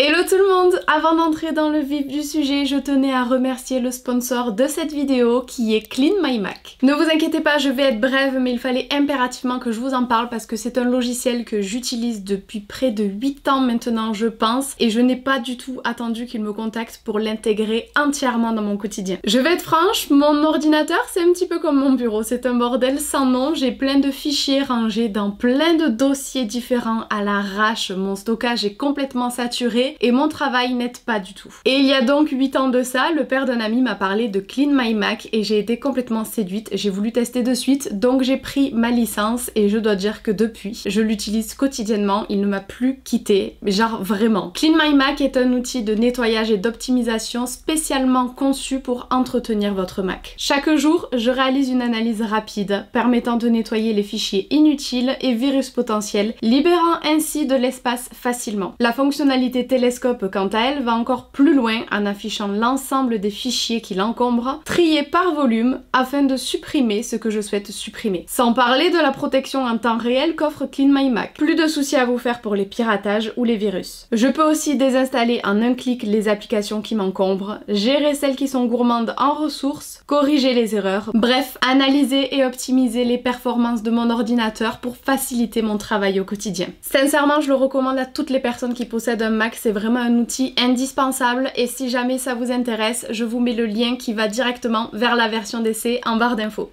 Hello tout le monde! Avant d'entrer dans le vif du sujet, je tenais à remercier le sponsor de cette vidéo qui est Clean My Mac. Ne vous inquiétez pas, je vais être brève, mais il fallait impérativement que je vous en parle parce que c'est un logiciel que j'utilise depuis près de 8 ans maintenant, je pense, et je n'ai pas du tout attendu qu'il me contacte pour l'intégrer entièrement dans mon quotidien. Je vais être franche, mon ordinateur c'est un petit peu comme mon bureau, c'est un bordel sans nom, j'ai plein de fichiers rangés dans plein de dossiers différents à l'arrache, mon stockage est complètement saturé et mon travail n'aide pas du tout. Et il y a donc 8 ans de ça, le père d'un ami m'a parlé de Clean My Mac et j'ai été complètement séduite, j'ai voulu tester de suite, donc j'ai pris ma licence et je dois dire que depuis, je l'utilise quotidiennement, il ne m'a plus quitté, genre vraiment. Clean My Mac est un outil de nettoyage et d'optimisation spécialement conçu pour entretenir votre Mac. Chaque jour, je réalise une analyse rapide permettant de nettoyer les fichiers inutiles et virus potentiels, libérant ainsi de l'espace facilement. La fonctionnalité Télescope, quant à elle, va encore plus loin en affichant l'ensemble des fichiers qui l'encombrent, triés par volume afin de supprimer ce que je souhaite supprimer. Sans parler de la protection en temps réel qu'offre Clean My Mac. Plus de soucis à vous faire pour les piratages ou les virus. Je peux aussi désinstaller en un clic les applications qui m'encombrent, gérer celles qui sont gourmandes en ressources, corriger les erreurs, bref, analyser et optimiser les performances de mon ordinateur pour faciliter mon travail au quotidien. Sincèrement, je le recommande à toutes les personnes qui possèdent un Mac, c'est vraiment un outil indispensable et si jamais ça vous intéresse, je vous mets le lien qui va directement vers la version d'essai en barre d'infos.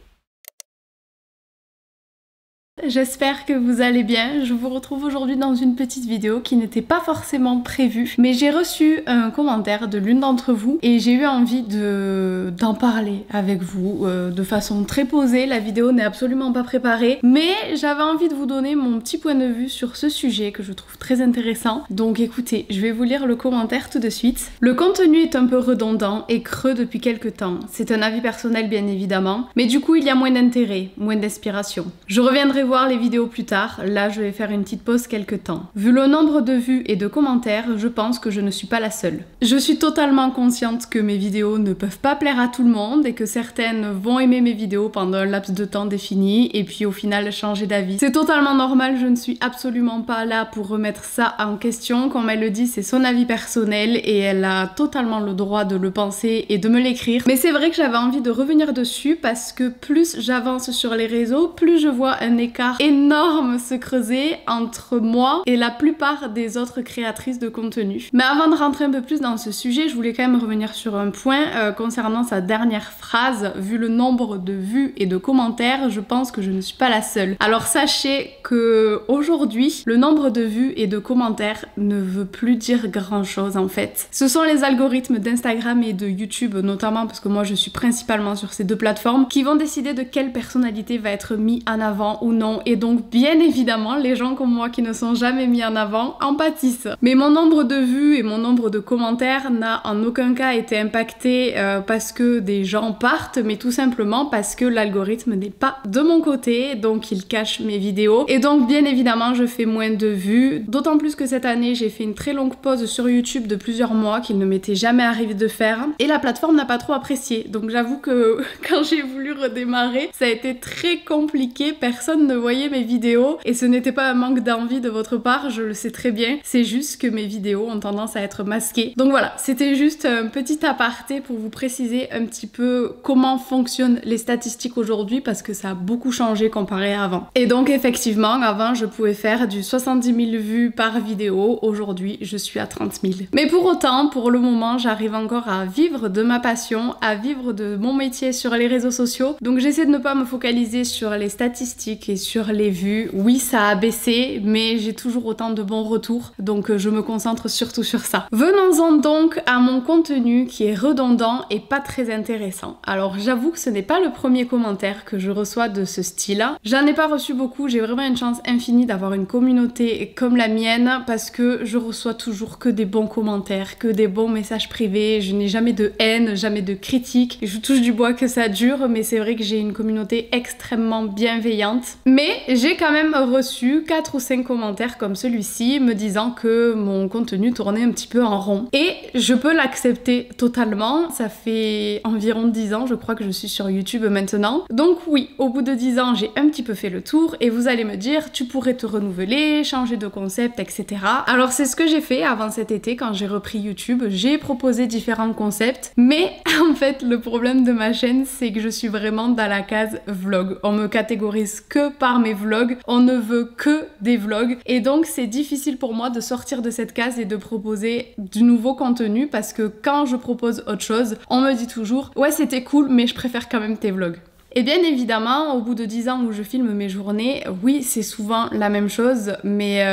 J'espère que vous allez bien, je vous retrouve aujourd'hui dans une petite vidéo qui n'était pas forcément prévue, mais j'ai reçu un commentaire de l'une d'entre vous et j'ai eu envie d'en parler avec vous de façon très posée. La vidéo n'est absolument pas préparée, mais j'avais envie de vous donner mon petit point de vue sur ce sujet que je trouve très intéressant. Donc écoutez, je vais vous lire le commentaire tout de suite. Le contenu est un peu redondant et creux depuis quelques temps. C'est un avis personnel bien évidemment, mais du coup il y a moins d'intérêt, moins d'inspiration. Je reviendrai voir les vidéos plus tard, là je vais faire une petite pause quelques temps. Vu le nombre de vues et de commentaires, je pense que je ne suis pas la seule. Je suis totalement consciente que mes vidéos ne peuvent pas plaire à tout le monde et que certaines vont aimer mes vidéos pendant un laps de temps défini et puis au final changer d'avis. C'est totalement normal, je ne suis absolument pas là pour remettre ça en question. Comme elle le dit, c'est son avis personnel et elle a totalement le droit de le penser et de me l'écrire. Mais c'est vrai que j'avais envie de revenir dessus parce que plus j'avance sur les réseaux, plus je vois un écart énorme se creuser entre moi et la plupart des autres créatrices de contenu. Mais avant de rentrer un peu plus dans ce sujet, je voulais quand même revenir sur un point concernant sa dernière phrase. Vu le nombre de vues et de commentaires, je pense que je ne suis pas la seule. Alors sachez que aujourd'hui, le nombre de vues et de commentaires ne veut plus dire grand chose en fait. Ce sont les algorithmes d'Instagram et de YouTube notamment, parce que moi je suis principalement sur ces deux plateformes, qui vont décider de quelle personnalité va être mise en avant ou non. Et donc bien évidemment, les gens comme moi qui ne sont jamais mis en avant en pâtissent. Mais mon nombre de vues et mon nombre de commentaires n'a en aucun cas été impacté parce que des gens partent, mais tout simplement parce que l'algorithme n'est pas de mon côté, donc il cache mes vidéos. Et donc bien évidemment, je fais moins de vues. D'autant plus que cette année, j'ai fait une très longue pause sur YouTube de plusieurs mois qu'il ne m'était jamais arrivé de faire. Et la plateforme n'a pas trop apprécié. Donc j'avoue que quand j'ai voulu redémarrer, ça a été très compliqué. Personne ne voyait mes vidéos et ce n'était pas un manque d'envie de votre part, je le sais très bien, c'est juste que mes vidéos ont tendance à être masquées. Donc voilà, c'était juste un petit aparté pour vous préciser un petit peu comment fonctionnent les statistiques aujourd'hui parce que ça a beaucoup changé comparé à avant. Et donc effectivement, avant je pouvais faire du 70 000 vues par vidéo, aujourd'hui je suis à 30 000. Mais pour autant, pour le moment, j'arrive encore à vivre de ma passion, à vivre de mon métier sur les réseaux sociaux, donc j'essaie de ne pas me focaliser sur les statistiques et sur les vues. Oui, ça a baissé, mais j'ai toujours autant de bons retours, donc je me concentre surtout sur ça. Venons-en donc à mon contenu qui est redondant et pas très intéressant. Alors j'avoue que ce n'est pas le premier commentaire que je reçois de ce style-là. J'en ai pas reçu beaucoup, j'ai vraiment une chance infinie d'avoir une communauté comme la mienne parce que je reçois toujours que des bons commentaires, que des bons messages privés, je n'ai jamais de haine, jamais de critiques. Je touche du bois que ça dure, mais c'est vrai que j'ai une communauté extrêmement bienveillante. Mais j'ai quand même reçu 4 ou 5 commentaires comme celui-ci me disant que mon contenu tournait un petit peu en rond. Et je peux l'accepter totalement. Ça fait environ 10 ans, je crois que je suis sur YouTube maintenant. Donc oui, au bout de 10 ans, j'ai un petit peu fait le tour et vous allez me dire, tu pourrais te renouveler, changer de concept, etc. Alors c'est ce que j'ai fait avant cet été quand j'ai repris YouTube. J'ai proposé différents concepts, mais en fait le problème de ma chaîne, c'est que je suis vraiment dans la case vlog. On me catégorise que par mes vlogs, on ne veut que des vlogs et donc c'est difficile pour moi de sortir de cette case et de proposer du nouveau contenu parce que quand je propose autre chose, on me dit toujours ouais c'était cool mais je préfère quand même tes vlogs. Et bien évidemment, au bout de 10 ans où je filme mes journées, oui, c'est souvent la même chose, mais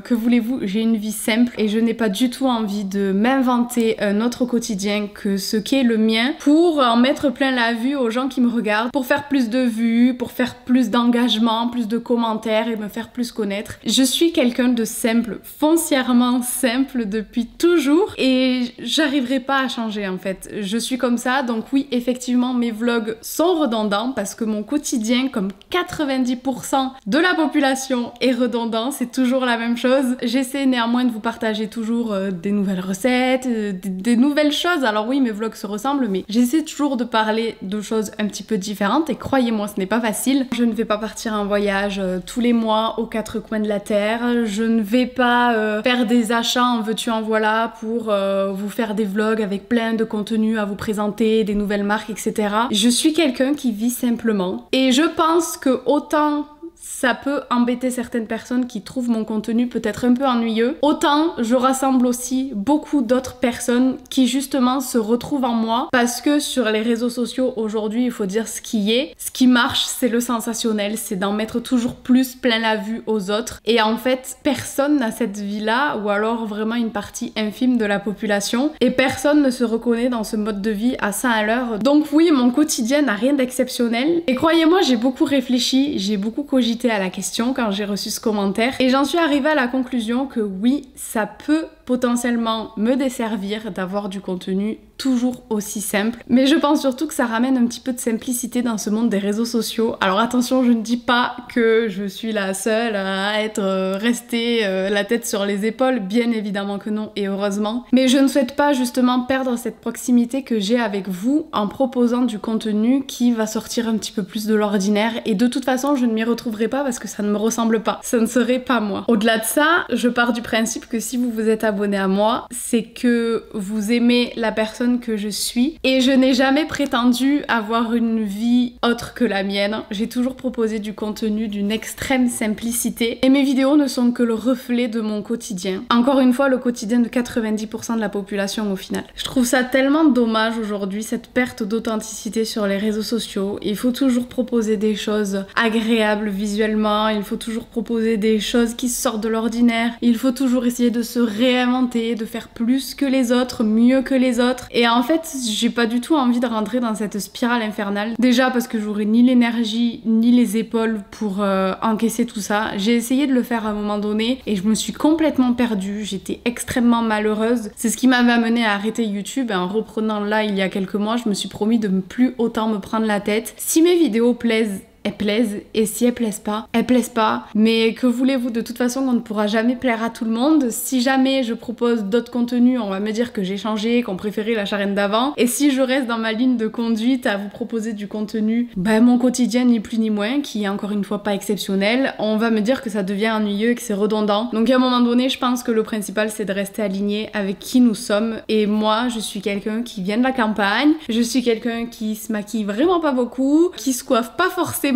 que voulez-vous, j'ai une vie simple et je n'ai pas du tout envie de m'inventer un autre quotidien que ce qu'est le mien pour en mettre plein la vue aux gens qui me regardent, pour faire plus de vues, pour faire plus d'engagement, plus de commentaires et me faire plus connaître. Je suis quelqu'un de simple, foncièrement simple depuis toujours et j'arriverai pas à changer en fait. Je suis comme ça, donc oui, effectivement, mes vlogs sont redondants parce que mon quotidien, comme 90% de la population, est redondant, c'est toujours la même chose. J'essaie néanmoins de vous partager toujours des nouvelles recettes, des nouvelles choses. Alors oui, mes vlogs se ressemblent, mais j'essaie toujours de parler de choses un petit peu différentes et croyez-moi, ce n'est pas facile. Je ne vais pas partir en voyage tous les mois aux 4 coins de la terre. Je ne vais pas faire des achats en veux-tu en voilà pour vous faire des vlogs avec plein de contenu à vous présenter, des nouvelles marques, etc. Je suis quelqu'un qui vit simplement. Et je pense que autant ça peut embêter certaines personnes qui trouvent mon contenu peut-être un peu ennuyeux, autant je rassemble aussi beaucoup d'autres personnes qui justement se retrouvent en moi parce que sur les réseaux sociaux aujourd'hui, il faut dire ce qui est. Ce qui marche, c'est le sensationnel, c'est d'en mettre toujours plus plein la vue aux autres. Et en fait, personne n'a cette vie-là ou alors vraiment une partie infime de la population et personne ne se reconnaît dans ce mode de vie à 100 à l'heure. Donc oui, mon quotidien n'a rien d'exceptionnel et croyez-moi, j'ai beaucoup réfléchi, j'ai beaucoup cogité à la question quand j'ai reçu ce commentaire et j'en suis arrivée à la conclusion que oui, ça peut potentiellement me desservir d'avoir du contenu toujours aussi simple, mais je pense surtout que ça ramène un petit peu de simplicité dans ce monde des réseaux sociaux. Alors attention, je ne dis pas que je suis la seule à être restée la tête sur les épaules, bien évidemment que non et heureusement, mais je ne souhaite pas justement perdre cette proximité que j'ai avec vous en proposant du contenu qui va sortir un petit peu plus de l'ordinaire et de toute façon je ne m'y retrouverai pas parce que ça ne me ressemble pas, ça ne serait pas moi. Au-delà de ça, je pars du principe que si vous vous êtes abonné à moi, c'est que vous aimez la personne que je suis et je n'ai jamais prétendu avoir une vie autre que la mienne. J'ai toujours proposé du contenu d'une extrême simplicité et mes vidéos ne sont que le reflet de mon quotidien. Encore une fois, le quotidien de 90% de la population au final. Je trouve ça tellement dommage aujourd'hui, cette perte d'authenticité sur les réseaux sociaux. Il faut toujours proposer des choses agréables visuellement, il faut toujours proposer des choses qui sortent de l'ordinaire, il faut toujours essayer de se réinventer, de faire plus que les autres, mieux que les autres. Et en fait, j'ai pas du tout envie de rentrer dans cette spirale infernale. Déjà parce que j'aurais ni l'énergie ni les épaules pour encaisser tout ça. J'ai essayé de le faire à un moment donné et je me suis complètement perdue. J'étais extrêmement malheureuse. C'est ce qui m'avait amenée à arrêter YouTube et en reprenant là il y a quelques mois, je me suis promis de ne plus autant me prendre la tête. Si mes vidéos plaisent, elles plaisent, et si elles plaisent pas, elles plaisent pas. Mais que voulez-vous, de toute façon on ne pourra jamais plaire à tout le monde. Si jamais je propose d'autres contenus, on va me dire que j'ai changé, qu'on préférait la Charène d'avant. Et si je reste dans ma ligne de conduite à vous proposer du contenu, mon quotidien ni plus ni moins, qui est encore une fois pas exceptionnel, on va me dire que ça devient ennuyeux et que c'est redondant. Donc à un moment donné, je pense que le principal c'est de rester aligné avec qui nous sommes. Et moi, je suis quelqu'un qui vient de la campagne, je suis quelqu'un qui se maquille vraiment pas beaucoup, qui se coiffe pas forcément,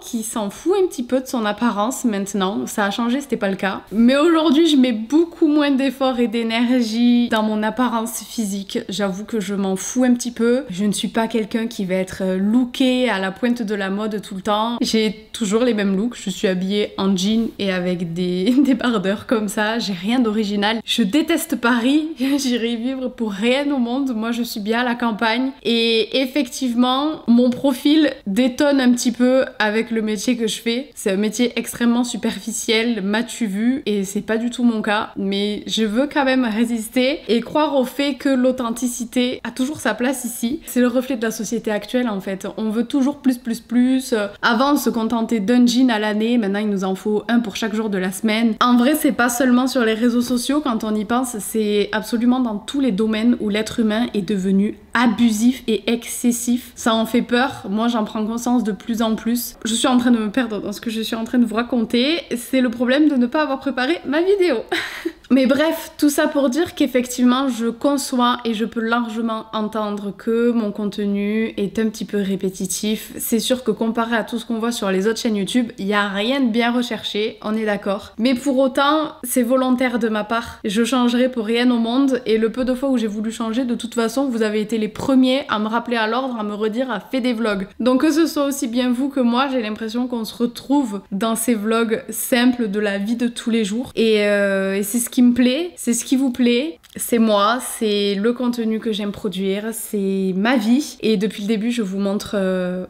qui s'en fout un petit peu de son apparence maintenant. Ça a changé, c'était pas le cas. Mais aujourd'hui, je mets beaucoup moins d'efforts et d'énergie dans mon apparence physique. J'avoue que je m'en fous un petit peu. Je ne suis pas quelqu'un qui va être looké à la pointe de la mode tout le temps. J'ai toujours les mêmes looks. Je suis habillée en jean et avec des débardeurs comme ça. J'ai rien d'original. Je déteste Paris. J'irai vivre pour rien au monde. Moi, je suis bien à la campagne. Et effectivement, mon profil détonne un petit peu veux avec le métier que je fais. C'est un métier extrêmement superficiel, m'as-tu vu, et c'est pas du tout mon cas, mais je veux quand même résister et croire au fait que l'authenticité a toujours sa place ici. C'est le reflet de la société actuelle en fait. On veut toujours plus. Avant on se contentait d'un jean à l'année, maintenant il nous en faut un pour chaque jour de la semaine. En vrai c'est pas seulement sur les réseaux sociaux quand on y pense, c'est absolument dans tous les domaines où l'être humain est devenu abusif et excessif. Ça en fait peur, moi j'en prends conscience de plus en plus. Je suis en train de me perdre dans ce que je suis en train de vous raconter, c'est le problème de ne pas avoir préparé ma vidéo. Mais bref, tout ça pour dire qu'effectivement je conçois et je peux largement entendre que mon contenu est un petit peu répétitif. C'est sûr que comparé à tout ce qu'on voit sur les autres chaînes YouTube, il n'y a rien de bien recherché, on est d'accord. Mais pour autant, c'est volontaire de ma part. Je changerai pour rien au monde et le peu de fois où j'ai voulu changer, de toute façon, vous avez été les premiers à me rappeler à l'ordre, à me redire à faire des vlogs. Donc que ce soit aussi bien vous que moi, j'ai l'impression qu'on se retrouve dans ces vlogs simples de la vie de tous les jours. Et c'est ce qui me plaît, c'est ce qui vous plaît, c'est moi, c'est le contenu que j'aime produire, c'est ma vie. Et depuis le début, je vous montre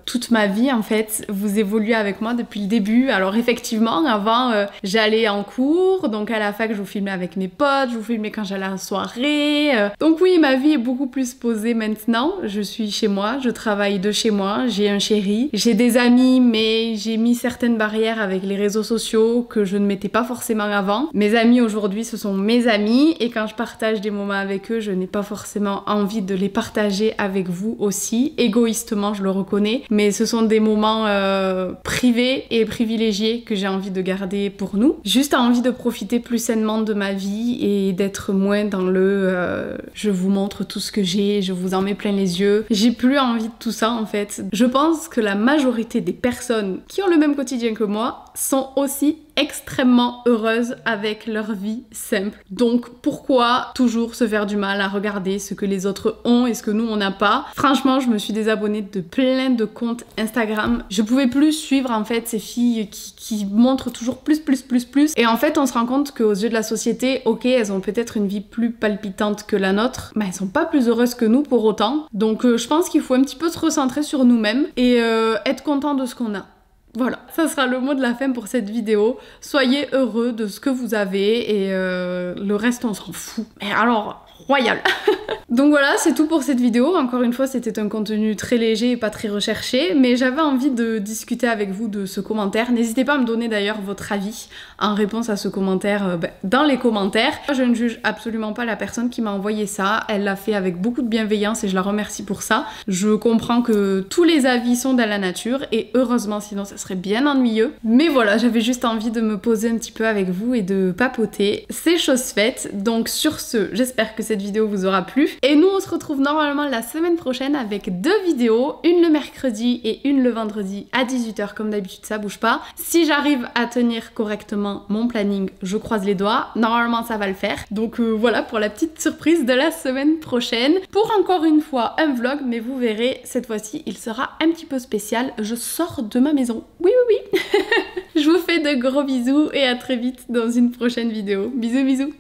toute ma vie en fait. Vous évoluez avec moi depuis le début. Alors effectivement, avant, j'allais en cours, donc à la fac, je vous filmais avec mes potes, je vous filmais quand j'allais en soirée. Donc oui, ma vie est beaucoup plus posée maintenant. Je suis chez moi, je travaille de chez moi, j'ai un chéri, j'ai des amis, mais j'ai mis certaines barrières avec les réseaux sociaux que je ne mettais pas forcément avant. Mes amis aujourd'hui, ce sont mes amis et quand je partage des moments avec eux, je n'ai pas forcément envie de les partager avec vous aussi. Égoïstement, je le reconnais, mais ce sont des moments privés et privilégiés que j'ai envie de garder pour nous. Juste envie de profiter plus sainement de ma vie et d'être moins dans le je vous montre tout ce que j'ai, je vous en mets plein les yeux. J'ai plus envie de tout ça en fait. Je pense que la majorité des personnes qui ont le même quotidien que moi sont aussi extrêmement heureuses avec leur vie simple. Donc pourquoi toujours se faire du mal à regarder ce que les autres ont et ce que nous on n'a pas? Franchement, je me suis désabonnée de plein de comptes Instagram. Je pouvais plus suivre en fait ces filles qui montrent toujours plus. Et en fait, on se rend compte qu'aux yeux de la société, ok, elles ont peut-être une vie plus palpitante que la nôtre, mais elles sont pas plus heureuses que nous pour autant. Donc je pense qu'il faut un petit peu se recentrer sur nous-mêmes et être content de ce qu'on a. Voilà, ça sera le mot de la fin pour cette vidéo. Soyez heureux de ce que vous avez et le reste on s'en fout. Mais alors, royal. Donc voilà, c'est tout pour cette vidéo. Encore une fois, c'était un contenu très léger et pas très recherché, mais j'avais envie de discuter avec vous de ce commentaire. N'hésitez pas à me donner d'ailleurs votre avis en réponse à ce commentaire dans les commentaires. Je ne juge absolument pas la personne qui m'a envoyé ça. Elle l'a fait avec beaucoup de bienveillance et je la remercie pour ça. Je comprends que tous les avis sont dans la nature et heureusement, sinon ça serait bien ennuyeux. Mais voilà, j'avais juste envie de me poser un petit peu avec vous et de papoter. C'est chose faite. Donc sur ce, j'espère que cette vidéo vous aura plu. Et nous, on se retrouve normalement la semaine prochaine avec 2 vidéos, une le mercredi et une le vendredi à 18 h comme d'habitude, ça bouge pas. Si j'arrive à tenir correctement mon planning, je croise les doigts, normalement ça va le faire. Donc voilà pour la petite surprise de la semaine prochaine. Pour encore une fois un vlog, mais vous verrez, cette fois-ci il sera un petit peu spécial. Je sors de ma maison, oui. Je vous fais de gros bisous et à très vite dans une prochaine vidéo. Bisous.